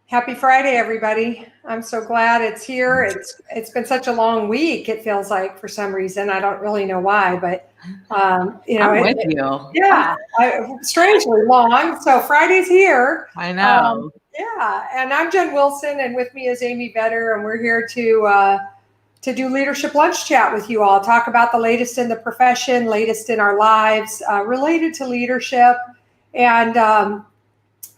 Happy Friday, everybody. I'm so glad it's here. It's been such a long week, it feels like, for some reason. I don't really know why, but I'm with you. Yeah, strangely long. So Friday's here. I know. Yeah, and I'm Jen Wilson, and with me is Amy Vetter, and we're here to do leadership lunch chat with you all. Talk about the latest in the profession, latest in our lives, related to leadership, and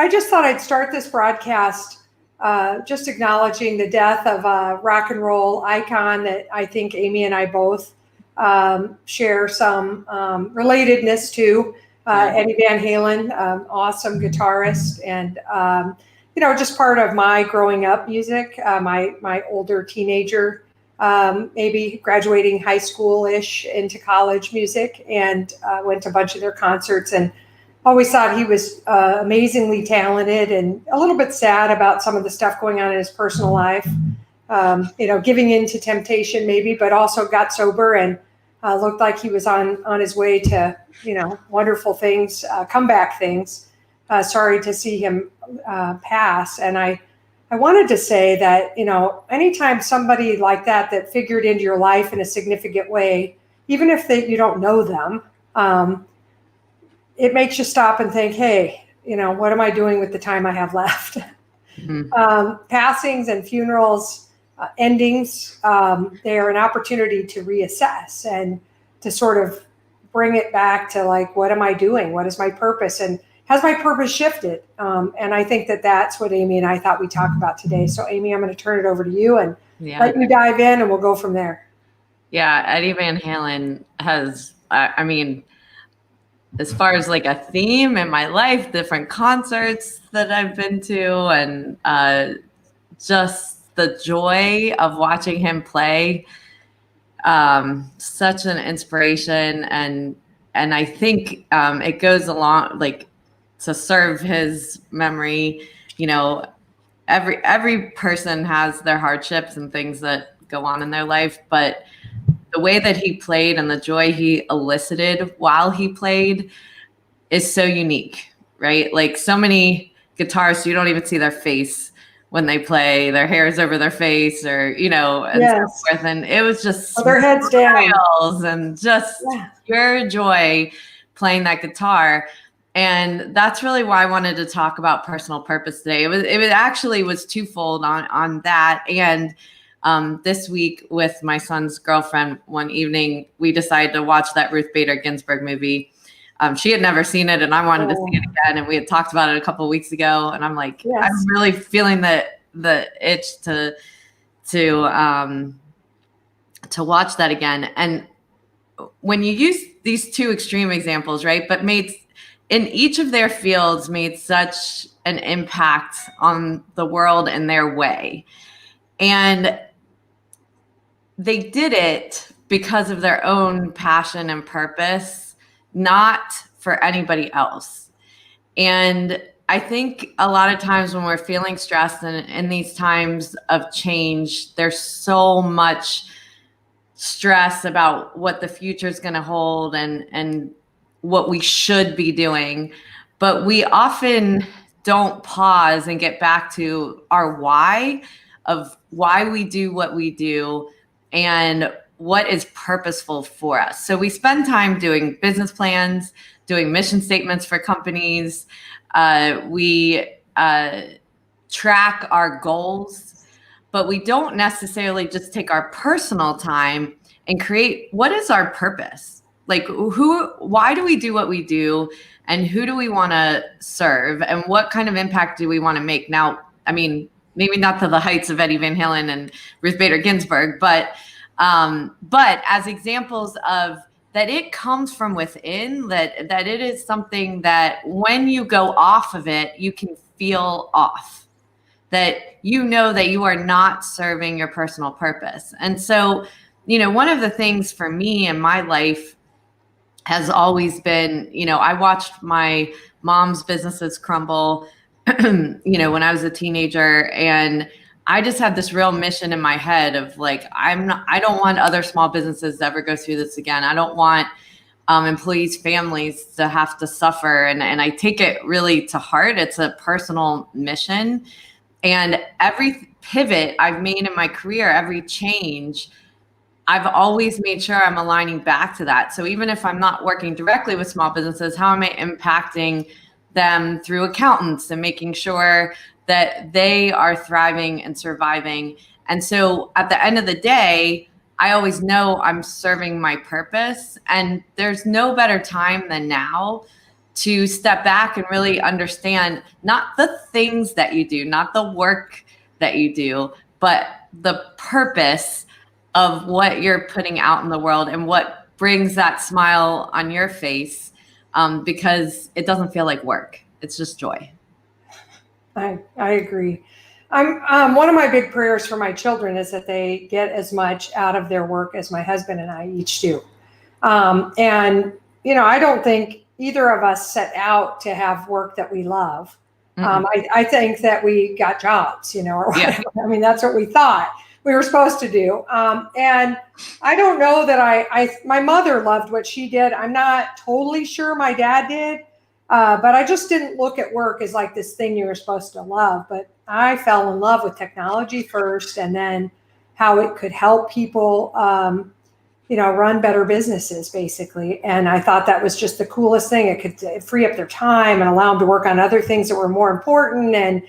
I just thought I'd start this broadcast just acknowledging the death of a rock and roll icon that I think Amy and I both share some relatedness to. Eddie Van Halen, awesome guitarist, and just part of my growing up music. My older teenager, maybe graduating high school-ish into college music, and went to a bunch of their concerts and always thought he was amazingly talented, and a little bit sad about some of the stuff going on in his personal life. Giving in to temptation maybe, but also got sober and looked like he was on his way to, wonderful things, comeback things. Sorry to see him pass. And I wanted to say that, anytime somebody like that figured into your life in a significant way, even if you don't know them, it makes you stop and think, hey, what am I doing with the time I have left? Mm-hmm. Passings and funerals, endings, they are an opportunity to reassess and to sort of bring it back to like, what am I doing? What is my purpose? And has my purpose shifted? And I think that's what Amy and I thought we'd talk about today. So Amy, I'm going to turn it over to you and let you dive in, and we'll go from there. Yeah, Eddie Van Halen has, as far as like a theme in my life, different concerts that I've been to, and just the joy of watching him play, such an inspiration. And I think it goes along, like, to serve his memory. Every person has their hardships and things that go on in their life, but the way that he played and the joy he elicited while he played is so unique, right? Like, so many guitarists, you don't even see their face when they play. Their hair is over their face, or, and so forth. And it was just their heads down and just pure joy playing that guitar. And that's really why I wanted to talk about personal purpose today. It actually was twofold on that. And this week with my son's girlfriend, one evening, we decided to watch that Ruth Bader Ginsburg movie. She had never seen it, and I wanted to see it again. And we had talked about it a couple of weeks ago. And I'm like, I'm really feeling the itch to watch that again. And when you use these two extreme examples, right, but in each of their fields made such an impact on the world in their way. And they did it because of their own passion and purpose, not for anybody else. And I think a lot of times when we're feeling stressed and in these times of change, there's so much stress about what the future is going to hold and what we should be doing. But we often don't pause and get back to our why of why we do what we do and what is purposeful for us. So we spend time doing business plans, doing mission statements for companies. We track our goals, but we don't necessarily just take our personal time and create what is our purpose? Like, why do we do what we do, and who do we want to serve, and what kind of impact do we want to make? Now, maybe not to the heights of Eddie Van Halen and Ruth Bader Ginsburg, but as examples of that, it comes from within, that it is something that when you go off of it, you can feel off, that that you are not serving your personal purpose. And so, one of the things for me in my life has always been, I watched my mom's businesses crumble, when I was a teenager, and I just had this real mission in my head of like, I don't want other small businesses to ever go through this again. I don't want employees' families to have to suffer. And I take it really to heart. It's a personal mission. And every pivot I've made in my career, every change, I've always made sure I'm aligning back to that. So even if I'm not working directly with small businesses, how am I impacting them through accountants and making sure that they are thriving and surviving? And so at the end of the day, I always know I'm serving my purpose. And there's no better time than now to step back and really understand not the things that you do, not the work that you do, but the purpose of what you're putting out in the world and what brings that smile on your face, because it doesn't feel like work. It's just joy. I agree. One of my big prayers for my children is that they get as much out of their work as my husband and I each do. And, I don't think either of us set out to have work that we love. I think that we got jobs, or whatever. Yeah. I mean, that's what we thought we were supposed to do. And I don't know that my mother loved what she did. I'm not totally sure my dad did. But I just didn't look at work as like this thing you were supposed to love. But I fell in love with technology first, and then how it could help people, run better businesses, basically. And I thought that was just the coolest thing. It could free up their time and allow them to work on other things that were more important. And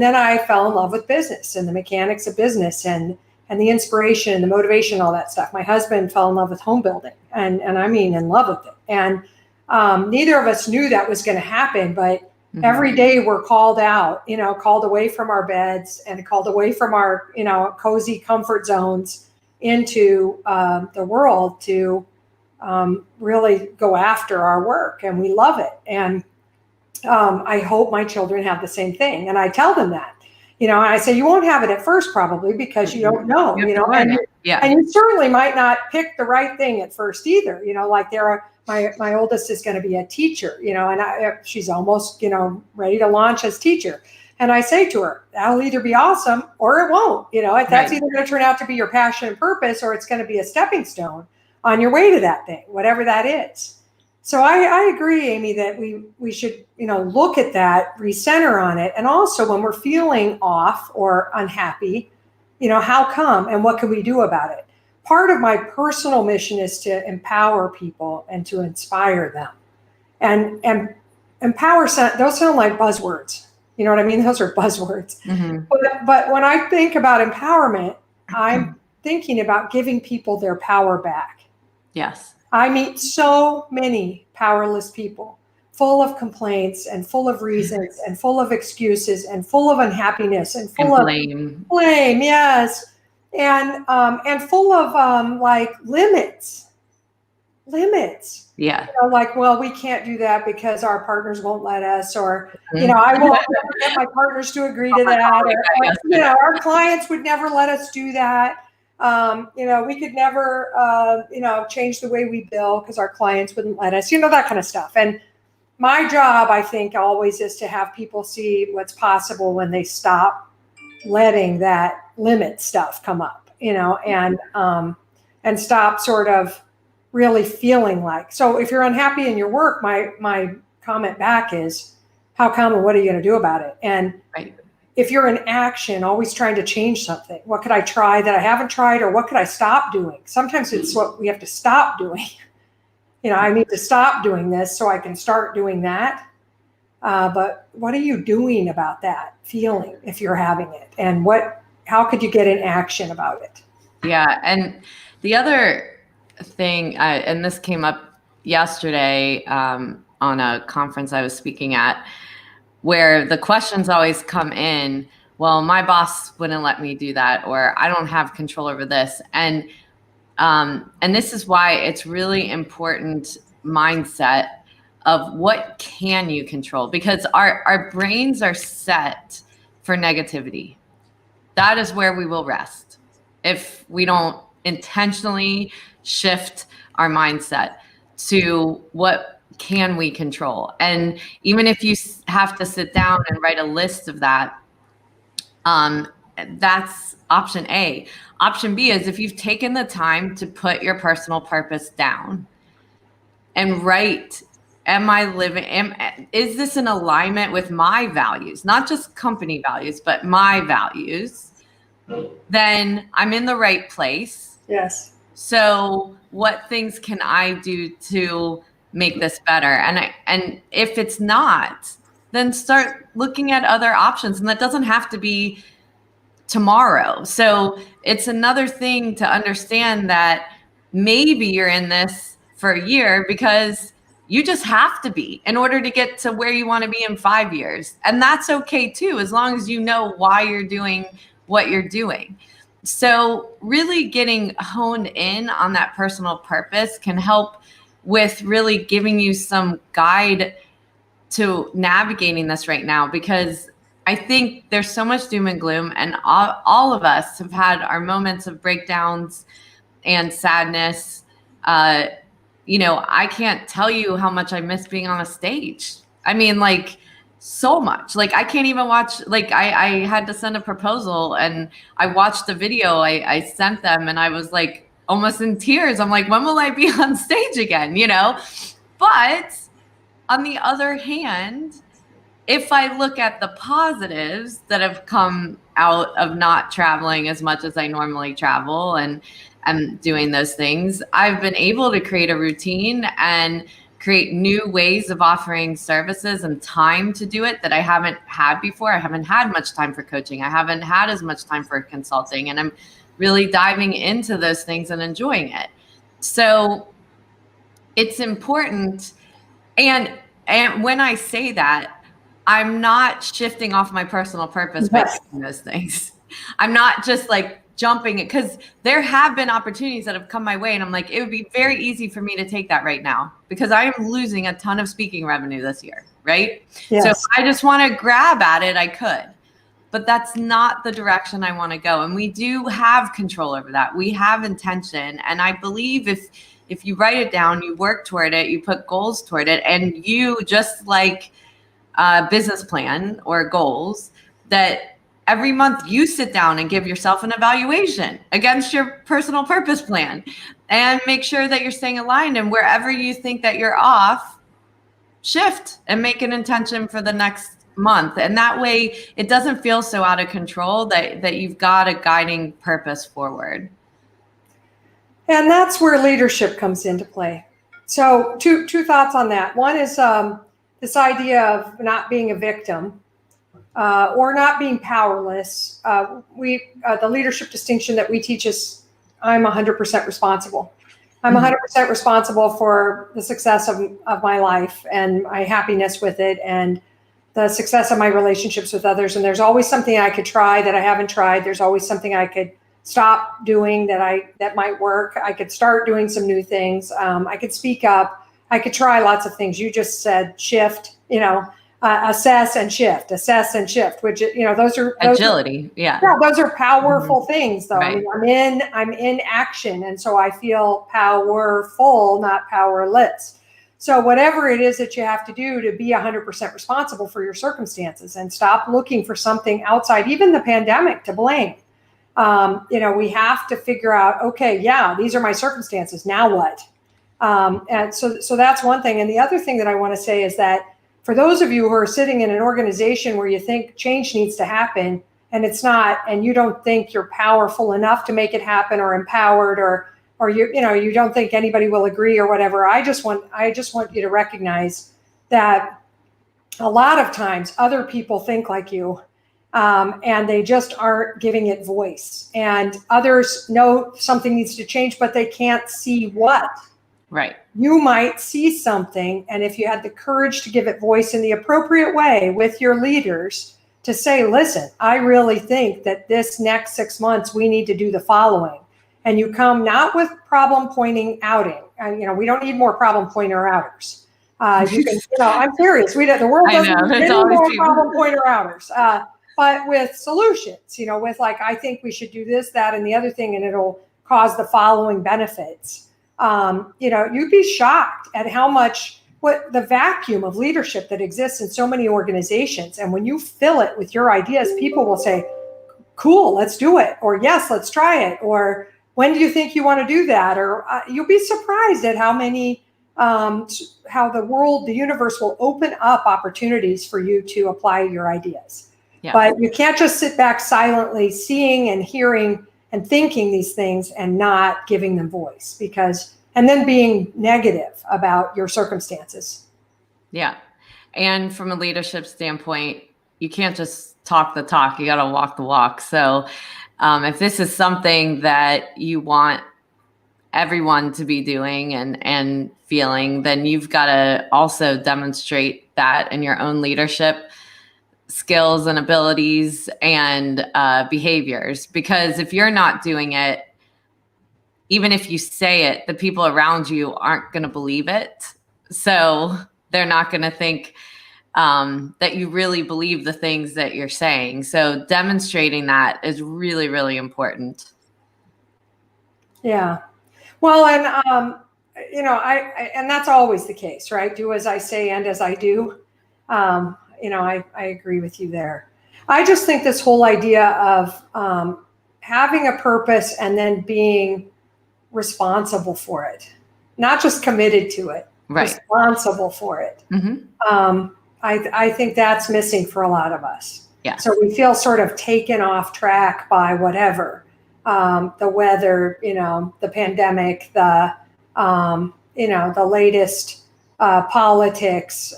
then I fell in love with business and the mechanics of business and the inspiration and the motivation, all that stuff. My husband fell in love with home building, and I mean in love with it. And neither of us knew that was going to happen, but every day we're called out, called away from our beds and called away from our, cozy comfort zones into the world to really go after our work. And we love it. And I hope my children have the same thing. And I tell them that, and I say, you won't have it at first, probably because you don't know, and you certainly might not pick the right thing at first either. Like my oldest is going to be a teacher, and she's almost, ready to launch as teacher. And I say to her, that'll either be awesome or it won't, that's either going to turn out to be your passion and purpose, or it's going to be a stepping stone on your way to that thing, whatever that is. So I agree, Amy, that we should, look at that, recenter on it. And also when we're feeling off or unhappy, how come and what can we do about it? Part of my personal mission is to empower people and to inspire them. And empower, those sound like buzzwords. You know what I mean? Those are buzzwords. Mm-hmm. But when I think about empowerment, I'm thinking about giving people their power back. Yes. I meet so many powerless people, full of complaints and full of reasons and full of excuses and full of unhappiness and full of blame. Yes. And full of like limits. Yeah. Like, well, we can't do that because our partners won't let us, or, I won't get my partners to agree to that. Or, our clients would never let us do that. We could never, change the way we bill because our clients wouldn't let us, that kind of stuff. And my job, I think, always is to have people see what's possible when they stop letting that limit stuff come up, and stop sort of really feeling like. So if you're unhappy in your work, my comment back is, how come and what are you going to do about it? And if you're in action, always trying to change something, what could I try that I haven't tried, or what could I stop doing? Sometimes it's what we have to stop doing. I need to stop doing this so I can start doing that. But what are you doing about that feeling if you're having it? And how could you get in action about it? Yeah. And the other thing, and this came up yesterday on a conference I was speaking at, where the questions always come in, well, my boss wouldn't let me do that, or I don't have control over this. And this is why it's really important mindset of what can you control, because our brains are set for negativity. That is where we will rest if we don't intentionally shift our mindset to what can we control. And even if you have to sit down and write a list of that, that's option A. Option B is if you've taken the time to put your personal purpose down and write am I living, is this in alignment with my values, not just company values, but my values? Then I'm in the right place. Yes. So what things can I do to make this better? And if it's not, then start looking at other options. And that doesn't have to be tomorrow. So it's another thing to understand that maybe you're in this for a year because you just have to be in order to get to where you want to be in 5 years. And that's okay too, as long as you know why you're doing what you're doing. So really getting honed in on that personal purpose can help with really giving you some guide to navigating this right now, because I think there's so much doom and gloom, and all of us have had our moments of breakdowns and sadness. I can't tell you how much I miss being on a stage. I mean, like, so much. Like, I can't even watch, like, I had to send a proposal and I watched the video I sent them and I was like almost in tears. I'm like, when will I be on stage again? But on the other hand, if I look at the positives that have come out of not traveling as much as I normally travel and doing those things, I've been able to create a routine and create new ways of offering services and time to do it that I haven't had before. I haven't had much time for coaching. I haven't had as much time for consulting, and I'm really diving into those things and enjoying it. So it's important. And when I say that, I'm not shifting off my personal purpose by doing those things. I'm not just like jumping it, because there have been opportunities that have come my way and I'm like, it would be very easy for me to take that right now because I am losing a ton of speaking revenue this year, right? Yes. So if I just want to grab at it, I could, but that's not the direction I want to go. And we do have control over that. We have intention. And I believe if you write it down, you work toward it, you put goals toward it, and you, just like a business plan or goals, that every month you sit down and give yourself an evaluation against your personal purpose plan and make sure that you're staying aligned. And wherever you think that you're off, shift and make an intention for the next month. And that way it doesn't feel so out of control, that you've got a guiding purpose forward. And that's where leadership comes into play. So two thoughts on that. One is this idea of not being a victim. Or not being powerless. The leadership distinction that we teach is I'm 100% responsible. I'm 100% responsible for the success of my life and my happiness with it and the success of my relationships with others. And there's always something I could try that I haven't tried. There's always something I could stop doing that might work. I could start doing some new things. I could speak up. I could try lots of things. You just said shift, assess and shift, which, those are agility. Yeah, those are powerful things though. Right. I mean, I'm in action. And so I feel powerful, not powerless. So whatever it is that you have to do to be 100% responsible for your circumstances and stop looking for something outside, even the pandemic, to blame. We have to figure out, okay, yeah, these are my circumstances. Now what? And so that's one thing. And the other thing that I want to say is that for those of you who are sitting in an organization where you think change needs to happen and it's not, and you don't think you're powerful enough to make it happen or empowered, or you don't think anybody will agree or whatever, I just want you to recognize that a lot of times other people think like you, and they just aren't giving it voice. And others know something needs to change, but they can't see what. Right. You might see something, and if you had the courage to give it voice in the appropriate way with your leaders to say, listen, I really think that this next 6 months we need to do the following. And you come not with problem pointing outing. We don't need more problem pointer outers. I'm serious. The world doesn't need any more problem pointer outers. But with solutions, with like, I think we should do this, that, and the other thing, and it'll cause the following benefits. You'd be shocked at how much the vacuum of leadership that exists in so many organizations. And when you fill it with your ideas, people will say, cool, let's do it. Or yes, let's try it. Or when do you think you want to do that? Or you'll be surprised at how many how the world, the universe will open up opportunities for you to apply your ideas. Yeah. But you can't just sit back silently seeing and hearing and thinking these things and not giving them voice, and then being negative about your circumstances. Yeah. And from a leadership standpoint, you can't just talk the talk, you got to walk the walk. So if this is something that you want everyone to be doing and feeling, then you've got to also demonstrate that in your own leadership skills and abilities and behaviors. Because if you're not doing it, even if you say it, the people around you aren't going to believe it. So they're not going to think that you really believe the things that you're saying. So demonstrating that is really, really important. Yeah. Well, and, and that's always the case, right? Do as I say and as I do. I agree with you there. I just think this whole idea of having a purpose and then being responsible for it, not just committed to it, right. Responsible for it. Mm-hmm. I think that's missing for a lot of us. Yeah. So we feel sort of taken off track by whatever, the weather, the pandemic, the latest politics,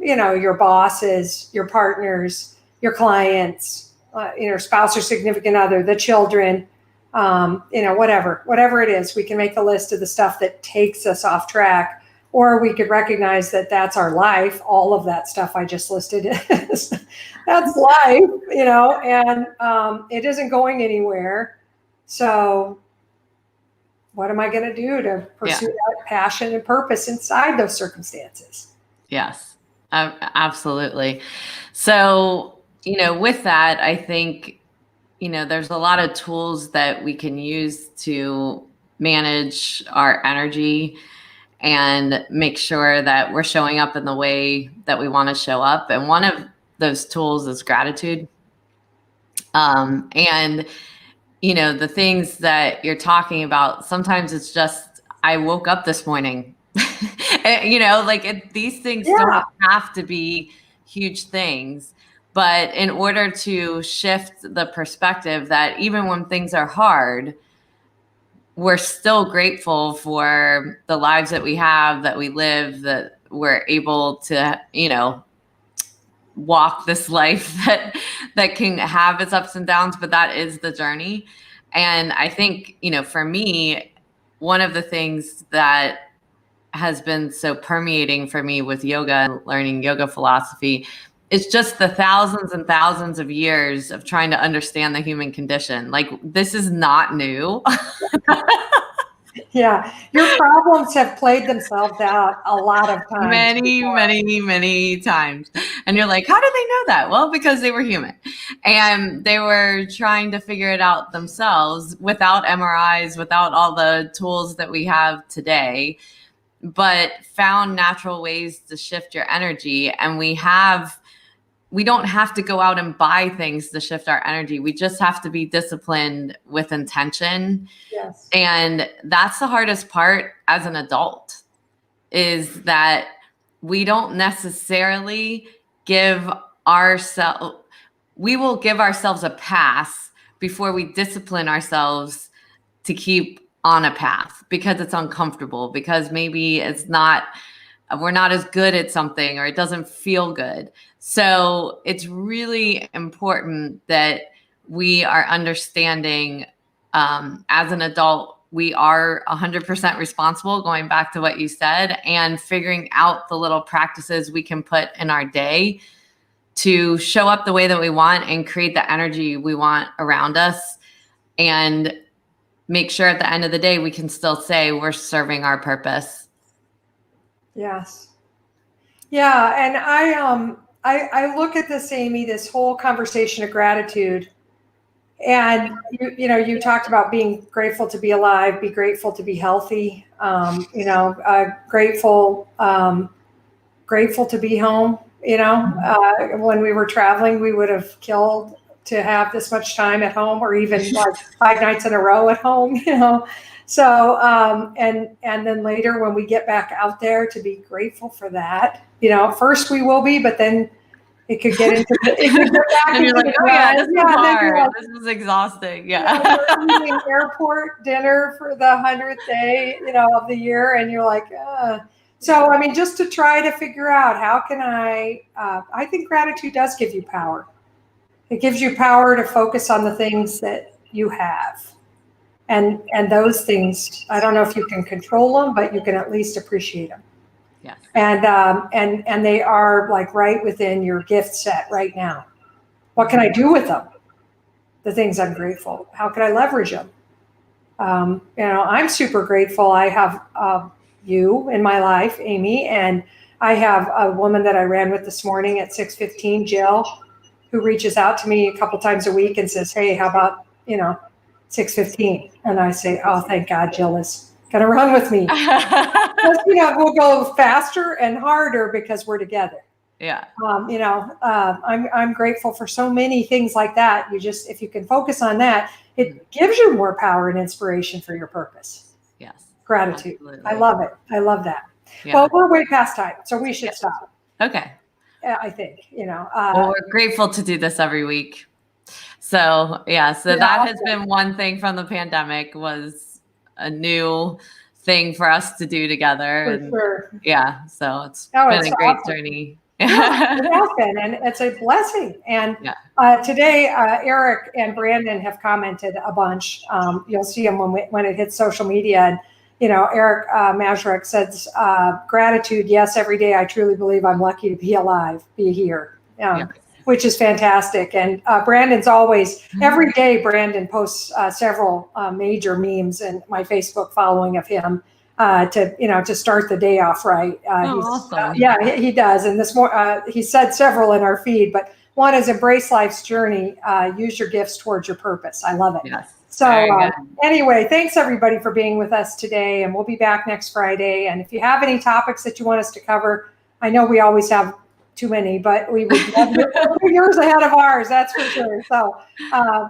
your bosses, your partners, your clients, your spouse or significant other, the children, whatever it is. We can make a list of the stuff that takes us off track, or we could recognize that that's our life. All of that stuff I just listed, that's life, and it isn't going anywhere. So what am I going to do to pursue that passion and purpose inside those circumstances? Yes, absolutely. So, with that, I think, there's a lot of tools that we can use to manage our energy and make sure that we're showing up in the way that we want to show up. And one of those tools is gratitude. And the things that you're talking about, sometimes it's just, I woke up this morning, these things don't have to be huge things, but in order to shift the perspective that even when things are hard, we're still grateful for the lives that we have, that we live, that we're able to, walk this life that can have its ups and downs, but that is the journey. And I think, for me, one of the things that has been so permeating for me with yoga and learning yoga philosophy is just the thousands and thousands of years of trying to understand the human condition. Like, this is not new. Yeah, your problems have played themselves out a lot of times. Many times. And you're like, how did they know that? Well, because they were human. And they were trying to figure it out themselves without MRIs, without all the tools that we have today, but found natural ways to shift your energy. And we don't have to go out and buy things to shift our energy. We just have to be disciplined with intention. Yes. And that's the hardest part as an adult, is that we don't necessarily we will give ourselves a pass before we discipline ourselves to keep on a path, because it's uncomfortable, because maybe we're not as good at something, or it doesn't feel good. So it's really important that we are understanding, as an adult, we are 100% responsible, going back to what you said, and figuring out the little practices we can put in our day to show up the way that we want and create the energy we want around us, and make sure at the end of the day we can still say we're serving our purpose. Yes. Yeah. And I look at this, Amy, this whole conversation of gratitude, and you talked about being grateful to be alive, be grateful to be healthy, grateful to be home. When we were traveling, we would have killed to have this much time at home, or even like 5 nights in a row at home, you know. So and then later when we get back out there, to be grateful for that. You know, first we will be, but then it could get into it could get back And you're into like, the oh yeah, grind. this is Yeah, and then you're hard. like, This is exhausting. you know, Yeah. you're eating airport dinner for the 100th day, you know, of the year, and you're like, So, I mean, just to try to figure out how can I think gratitude does give you power. It gives you power to focus on the things that you have. And those things, I don't know if you can control them, but you can at least appreciate them. Yes. And they are like right within your gift set right now. What can I do with them? The things I'm grateful. How can I leverage them? You know, I'm super grateful. I have you in my life, Amy, and I have a woman that I ran with this morning at 6:15, Jill, who reaches out to me a couple times a week and says, "Hey, how about 6:15?" And I say, "Oh, thank God, Jill is going to run with me." Because, we'll go faster and harder because we're together. Yeah. I'm grateful for so many things like that. If you can focus on that, it gives you more power and inspiration for your purpose. Yes. Gratitude. Absolutely. I love it. I love that. Yeah. Well, we're way past time, so we should stop. Okay. I think, well, we're grateful to do this every week. So that has been one thing from the pandemic, was a new thing for us to do together. For sure. Yeah. So it's been a great journey. Yeah, it has been, and it's a blessing. And today, Eric and Brandon have commented a bunch. You'll see them when it hits social media. And Eric Mazurek says, "Gratitude, yes, every day. I truly believe I'm lucky to be alive, be here." Which is fantastic. And Brandon's always, every day, Brandon posts several major memes in my Facebook following of him to start the day off right. Awesome. He does. And he said several in our feed, but one is embrace life's journey, use your gifts towards your purpose. I love it. Yes. So anyway, thanks everybody for being with us today, and we'll be back next Friday. And if you have any topics that you want us to cover, I know we always have too many, but we would love yours ahead of ours, that's for sure. So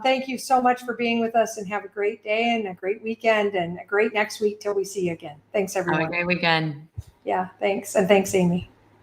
thank you so much for being with us, and have a great day and a great weekend and a great next week till we see you again. Thanks everyone. Have a great weekend. Yeah, thanks. And thanks, Amy.